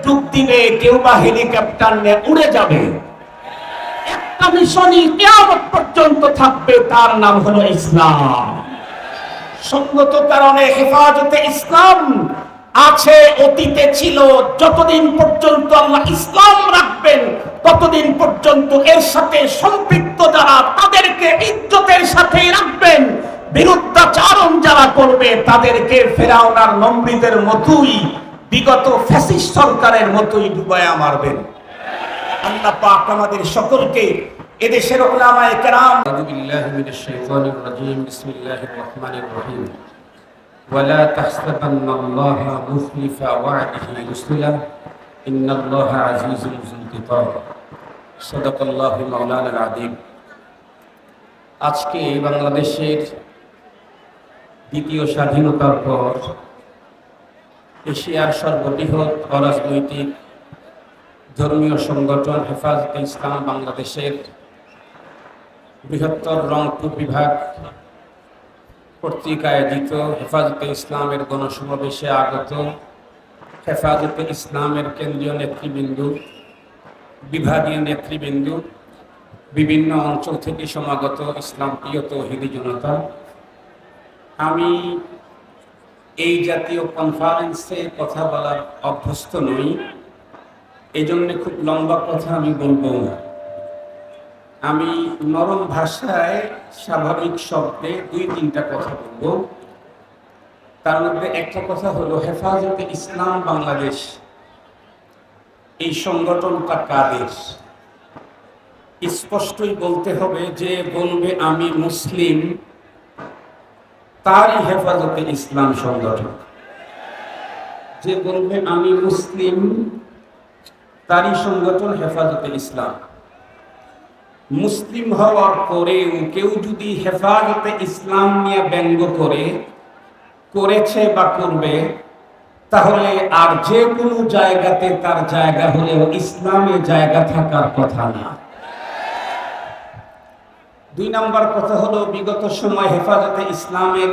ডুব দিবে, কেউ বা হেলিকপ্টার নিয়ে উড়ে যাবে। একটা মিশনই কিয়ামত পর্যন্ত থাকবে, তার নাম হলো ইসলাম। সঙ্গত কারণে হেফাজতে ইসলাম আছে, অতীতে ছিল। যতদিন পর্যন্ত আল্লাহ ইসলাম রাখবেন, ততদিন পর্যন্ত এর সাথে সম্পৃক্ত যারা, তাদেরকে ইজ্জতের সাথে রাখবেন। বিরুদ্ধাচারণ যারা করবে, তাদেরকে ফেরাউন আর নমরুদের মতোই, বিগত ফ্যাসিস্ট সরকারের মতোই ডুবায়া মারবেন। আল্লাহ পাক আমাদের সকলকে এদেশের উলামায়ে কেরাম। আউযু বিল্লাহি মিনাশ শাইতানির রাজীম। বিসমিল্লাহির রাহমানির রহিম। ওয়ালা তাহসাবান্নাল্লাহা মুখলিফা ওয়া'দিহি রাসূলাহু ইন্নাল্লাহা আযীজুন যুনতিকার। সাদাকাল্লাহু মাওলানাল আযীম। আজকে বাংলাদেশের দ্বিতীয় স্বাধীনতার পর এশিয়ার সর্ববৃহৎ অরাজনৈতিক ধর্মীয় সংগঠন হেফাজতে ইসলাম বাংলাদেশের বৃহত্তর রংপুর বিভাগ কর্তৃক আয়োজিত হেফাজতে ইসলামের গণসমাবেশে আগত হেফাজতে ইসলামের কেন্দ্রীয় নেতৃবৃন্দ, বিভাগীয় নেতৃবৃন্দ, বিভিন্ন অঞ্চল থেকে সমাগত ইসলাম প্রিয় তৌহিদি জনতা, আমি এই জাতীয় কনফারেন্সে কথা বলার অভ্যস্ত নই, এই জন্য খুব লম্বা কথা আমি বলবো না। আমি নরম ভাষায় স্বাভাবিক শব্দে 2-3টা কথা বলবো। তার মধ্যে একটা কথা হলো, হেফাজতে ইসলাম বাংলাদেশ এই সংগঠনটা কাদের? স্পষ্টই বলতে হবে, যে বলবে আমি মুসলিম, তারই হেফাজতে ইসলাম সংগঠন। যে বলবে আমি মুসলিম, তারই সংগঠন হেফাজতে ইসলাম। মুসলিম হওয়ার পরেও কেউ যদি হেফাজতে ইসলাম নিয়ে ব্যঙ্গ করেছে বা করবে, তাহলে আর যে কোনো জায়গাতে তার জায়গা হলেও ইসলামে জায়গা থাকার কথা না। 2 নম্বর কথা হলো, বিগত সময় হেফাজতে ইসলামের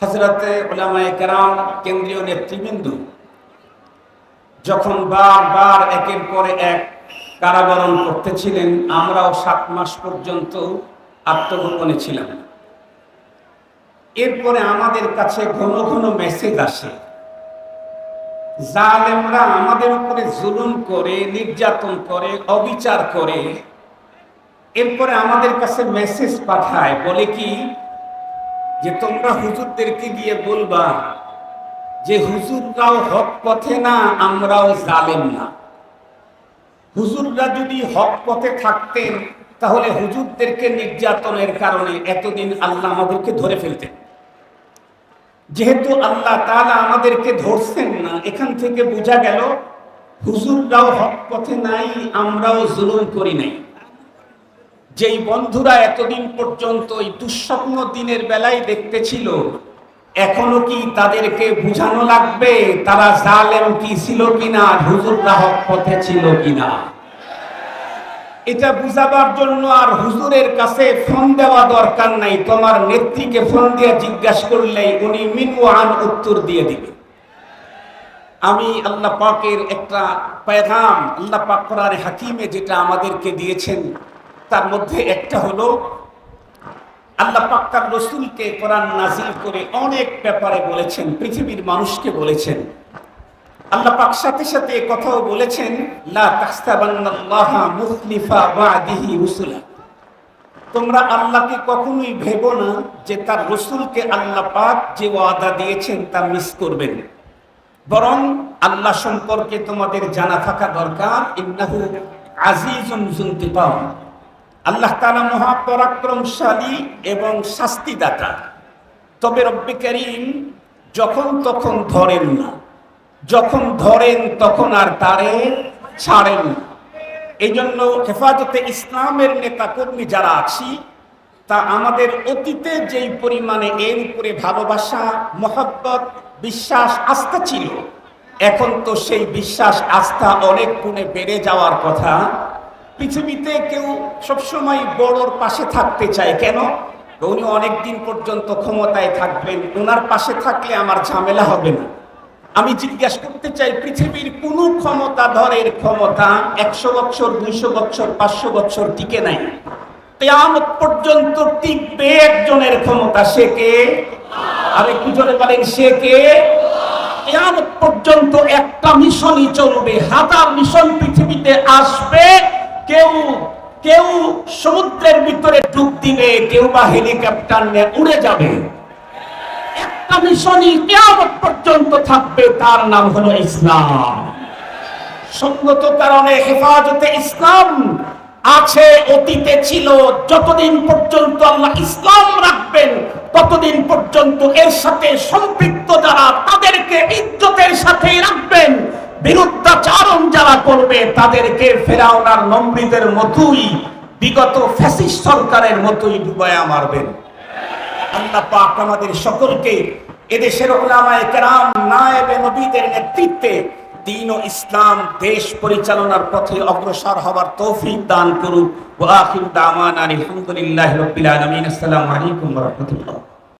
হযরতে উলামায়ে কেরাম কেন্দ্রীয় নেতৃবৃন্দ যখন বারবার একের পরে এক কারাবরণ করতেছিলেন, আমরাও 7 মাস পর্যন্ত আত্মগোপনে ছিলাম। এরপরে আমাদের কাছে ঘন ঘন মেসেজ আসে, জালেমরা আমাদের উপরে জুলুম করে, নির্যাতন করে, অবিচার করে। এরপরে আমাদের কাছে মেসেজ পাঠায়, বলে কি, যে তোমরা হুজুরদেরকে গিয়ে বলবা যে হুজুররাও হক পথে না, আমরাও জালেম না। হুজুররা যদি হক পথে থাকতেন, তাহলে হুজুরদেরকে নির্যাতনের কারণে এতদিন আল্লাহ আমাদেরকে ধরে ফেলতেন। যেহেতু আল্লাহ তাআলা আমাদেরকে ধরছেন না, এখান থেকে বোঝা গেল হুজুররাও হক পথে নাই, আমরাও জুলুম করি নাই। যেই বন্ধুরা এতদিন পর্যন্ত এই দুঃস্বপ্ন দিনের বেলায় দেখতেছিল, এখনো কি তাদেরকে বুঝানো লাগবে তারা জালেম কি ছিল কিনা, হুজুররা হক পথে ছিল কিনা? এটা বুঝাবার জন্য আর হুজুরের কাছে ফোন দেওয়া দরকার নাই। তোমার নেত্রীকে ফোন দিয়ে জিজ্ঞাসা করলেই উনি মিনওয়ান উত্তর দিয়ে দিবে। আমি আল্লাহ পাকের একটা পেগাম, আল্লাহ পাক কোরআনে হাকিমে যেটা আমাদেরকে দিয়েছেন, তার মধ্যে একটা হলো, আল্লাহ পাক তার রাসূলকে কোরআন নাযিল করে অনেক ব্যাপারে বলেছেন, পৃথিবীর মানুষকে বলেছেন। আল্লাহ পাক সাথে সাথে কথাও বলেছেন, লা তাহসাবান্নাল্লাহা মুখলিফা ওয়া'দিহি রাসূলা। তোমরা আল্লাহকে কখনোই ভেবো না যে তার রাসূলকে আল্লাহ পাক যে ওয়াদা দিয়েছেন তা মিস করবেন। বরং আল্লাহ সম্পর্কে তোমাদের জানা থাকা দরকার, ইন্নাহু আজিজুন যুনতিকাম। আল্লাহ তাআলা মহাপরাক্রমশালী এবং শাস্তিদাতা। তবে রব্বে কারীম যখন তখন ধরেন না, যখন ধরেন তখন আর তারে ছাড়েন না। এই জন্য হেফাজতে ইসলামের নেতাকর্মী যারা আছি, তা আমাদের অতীতে যেই পরিমাণে এর উপরে ভালোবাসা, মহব্বত, বিশ্বাস, আস্থা ছিল, এখন তো সেই বিশ্বাস আস্থা অনেক গুণে বেড়ে যাওয়ার কথা। পৃথিবীতে কেউ সবসময় বড়র পাশে থাকতে চায়, কেন? উনি অনেকদিন পর্যন্ত ক্ষমতায় থাকবেন, ওনার পাশে থাকলে আমার ঝামেলা হবে না। আমি জিজ্ঞেস করতে চাই, পৃথিবীর কোন ক্ষমতাধরের ক্ষমতা 100 বছর, 200 বছর, 500 বছর টিকে নাই। কিয়ামত পর্যন্ত টিকবে একজনের ক্ষমতা, সে কে? আর একটু জোরে বলেন, সে কে? কিয়ামত পর্যন্ত একটা মিশনই চলবে। হাজার মিশন পৃথিবীতে আসবে, কেউ কেউ সমুদ্রের ভিতরে ডুব দিবে, কেউ বা হেলিকপ্টার নিয়ে উড়ে যাবে। একটা মিশনই কিয়ামত পর্যন্ত থাকবে, তার নাম হলো ইসলাম। সঙ্গত কারণে হেফাজতে ইসলাম আছে, অতীতে ছিল। যতদিন পর্যন্ত আল্লাহ ইসলাম রাখবেন, ততদিন পর্যন্ত এর সাথে সম্পৃক্ত যারা, তাদেরকে ইজ্জতের সাথেই রাখবেন। বিরুদ্ধাচারণ যারা করবে, তাদেরকে ফেরাউন আর নমরুদের মতোই, বিগত ফ্যাসিস্ট সরকারের মতোই ডুবায়া মারবেন। আল্লাহ পাক আমাদের সকলকে এদেশের উলামায়ে কেরাম, নায়েবে নবীদের নেতৃত্বে দ্বীন ও ইসলাম দেশ পরিচালনার পথে অগ্রসর হবার তৌফিক দান করুন। ওয়া আখিরু দাওয়ানা আলহামদুলিল্লাহি রাব্বিল আলামিন। আসসালামু আলাইকুম ওয়া রাহমাতুল্লাহ।